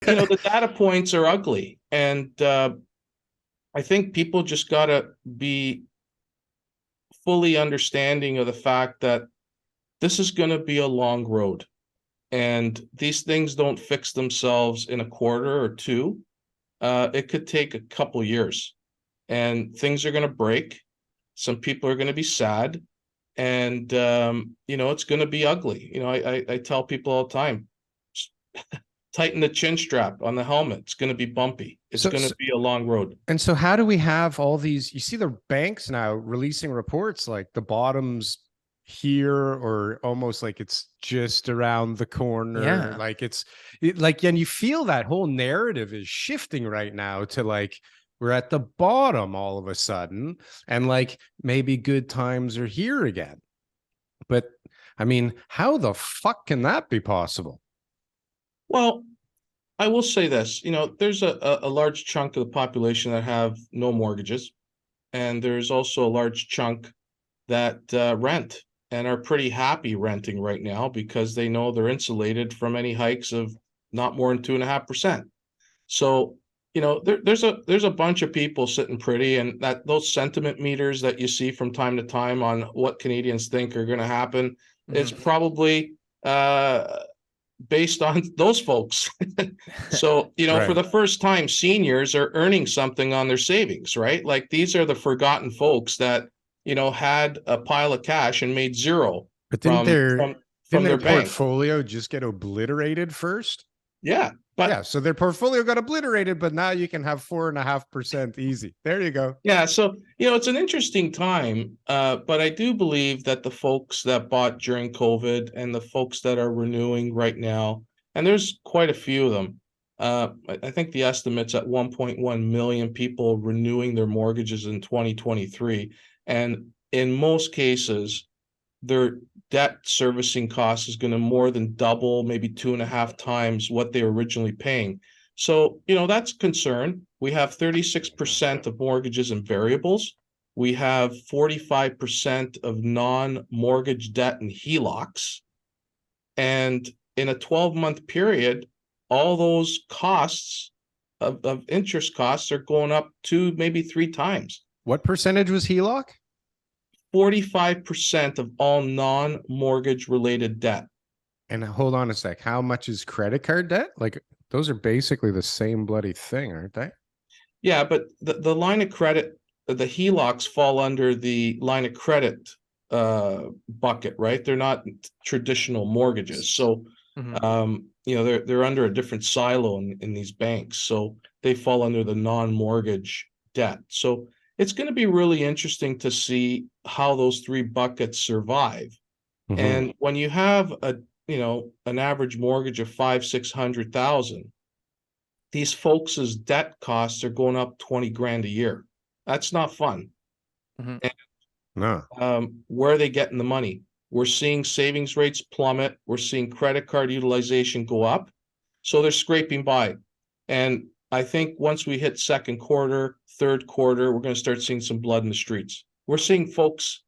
the data points are ugly. And I think people just got to be fully understanding of the fact that this is going to be a long road. And these things don't fix themselves in a quarter or two. It could take a couple years, and things are going to break. Some people are going to be sad, and it's going to be ugly. I tell people all the time, tighten the chin strap on the helmet. It's going to be bumpy. It's going to be a long road. And so how do we have all these? You see the banks now releasing reports like the bottom's here, or almost like it's just around the corner. Yeah. Like and you feel that whole narrative is shifting right now to like, we're at the bottom all of a sudden, and like maybe good times are here again. But I mean, how the fuck can that be possible? Well, I will say this, there's a large chunk of the population that have no mortgages, and there's also a large chunk that rent and are pretty happy renting right now because they know they're insulated from any hikes of not more than 2.5%. So, there's a bunch of people sitting pretty, and that those sentiment meters that you see from time to time on what Canadians think are going to happen, it's probably based on those folks. So, Right. for the first time, seniors are earning something on their savings, right? Like these are the forgotten folks that, had a pile of cash and made zero. But didn't their bank portfolio just get obliterated first? Yeah. But yeah, so their portfolio got obliterated, but now you can have 4.5% easy. There you go. Yeah, so it's an interesting time, but I do believe that the folks that bought during COVID and the folks that are renewing right now, and there's quite a few of them. I think the estimate's at 1.1 million people renewing their mortgages in 2023, and in most cases, their debt servicing cost is going to more than double, maybe 2.5 times what they were originally paying. So, that's a concern. We have 36% of mortgages and variables. We have 45% of non-mortgage debt and HELOCs. And in a 12-month period, all those costs of interest costs are going up 2, maybe 3 times. What percentage was HELOC? 45% of all non-mortgage related debt. And hold on a sec. How much is credit card debt? Like those are basically the same bloody thing, aren't they? Yeah, but the line of credit, the HELOCs fall under the line of credit bucket, right? They're not traditional mortgages. So, they're under a different silo in these banks. So they fall under the non-mortgage debt. So it's going to be really interesting to see how those 3 buckets survive. And when you have an average mortgage of 500,000-600,000, these folks' debt costs are going up 20 grand a year. That's not fun. And, where are they getting the money? We're seeing savings rates plummet. We're seeing credit card utilization go up. So they're scraping by. And I think once we hit second quarter, third quarter, we're going to start seeing some blood in the streets. We're seeing folks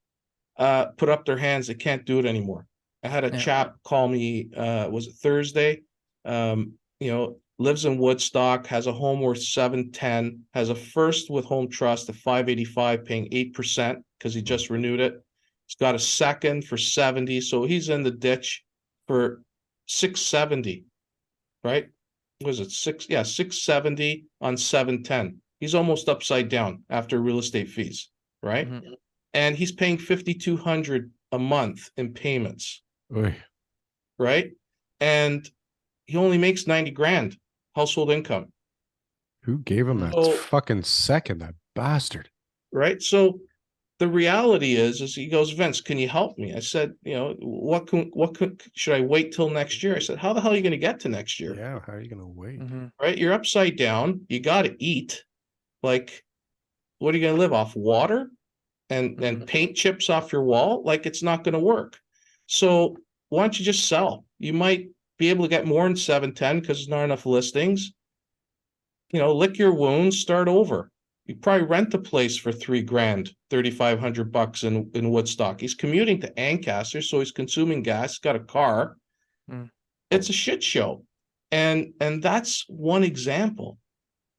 put up their hands. They can't do it anymore. I had a chap call me, was it Thursday? Lives in Woodstock, has a home worth $710, has a first with Home Trust at $585, paying 8% because he just renewed it. He's got a second for $70, so he's in the ditch for $670, right? Was it $670 on $710? He's almost upside down after real estate fees, right? And he's paying $5,200 a month in payments, right? And he only makes 90 grand household income. Who gave him that fucking second, that bastard? Right. So the reality is he goes, Vince, can you help me? I said, should I wait till next year? I said, how the hell are you going to get to next year? Yeah. How are you going to wait? Right. You're upside down. You got to eat. Like, what are you going to live off? Water and paint chips off your wall? Like, it's not going to work. So why don't you just sell? You might be able to get more than 710 because there's not enough listings. Lick your wounds, start over. You probably rent a place for $3 grand, $3,500 in Woodstock. He's commuting to Ancaster, so he's consuming gas, got a car. It's a shit show. And that's one example.